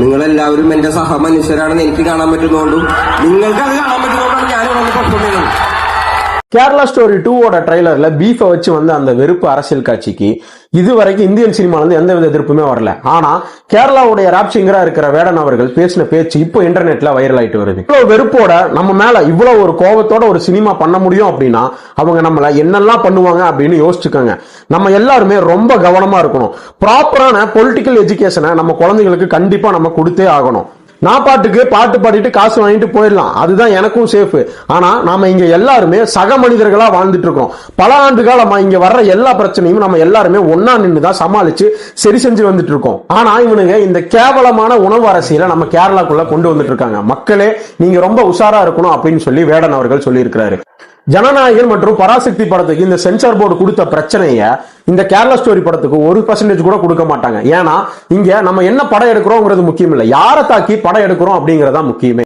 നിങ്ങളെല്ലാവരും എന്റെ സഹമനുഷ്യരാണെന്ന് എനിക്ക് കാണാൻ പറ്റുന്നതുകൊണ്ടും നിങ്ങൾക്ക് അത് കാണാൻ പറ്റുന്നതുകൊണ്ടാണ് ഞാൻ ഇവിടെ പെർഫോം ചെയ്യുന്നത്. கேரளா ஸ்டோரி 2ஓட ட்ரைலர்ல பீஃபை வச்சு வந்த அந்த வெறுப்பு அரசியல் காட்சிக்கு இதுவரைக்கும் இந்தியன் சினிமால இருந்து எந்தவித எதிர்ப்புமே வரல. ஆனா கேரளாவுடைய ராப் சிங்கரா இருக்கிற வேடன் அவர்கள் பேசின பேச்சு இப்போ இன்டர்நெட்ல வைரல் ஆயிட்டு வருது. இவ்வளவு வெறுப்போட நம்ம மேல இவ்வளவு ஒரு கோபத்தோட ஒரு சினிமா பண்ண முடியும் அப்படின்னா அவங்க நம்மள என்னெல்லாம் பண்ணுவாங்க அப்படின்னு யோசிச்சுக்கோங்க. நம்ம எல்லாருமே ரொம்ப கவனமா இருக்கணும். ப்ராப்பரான பொலிட்டிக்கல் எஜுகேஷனை நம்ம குழந்தைகளுக்கு கண்டிப்பா நம்ம கொடுத்தே ஆகணும். நான் பாட்டுக்கு பாட்டு பாடிட்டு காசு வாங்கிட்டு போயிடலாம், அதுதான் எனக்கும் சேஃப். ஆனா நாம இங்க எல்லாருமே சக மனிதர்களா வாழ்ந்துட்டு இருக்கோம். பல ஆண்டு காலமா இங்க வர்ற எல்லா பிரச்சனையும் நம்ம எல்லாருமே ஒன்னா நின்றுதான் சமாளிச்சு சரி செஞ்சு வந்துட்டு இருக்கோம். ஆனா இவனுங்க இந்த கேவலமான உணவு அரசியலை நம்ம கேரளாக்குள்ள கொண்டு வந்துட்டு இருக்காங்க. மக்களே நீங்க ரொம்ப உஷாரா இருக்கணும் அப்படின்னு சொல்லி வேடன் அவர்கள் சொல்லி இருக்கிறாரு. ஜனநாயகன் மற்றும் பராசக்தி படத்துக்கு இந்த சென்சார் போர்டு கொடுத்த பிரச்சனைய இந்த கேரளா ஸ்டோரி படத்துக்கு 1% கூட கொடுக்க மாட்டாங்க. ஏன்னா இங்க நம்ம என்ன படம் எடுக்கிறோம்ங்கிறது முக்கியம் இல்ல, யாரை தாக்கி படம் எடுக்கிறோம் அப்படிங்கறதா முக்கியமே.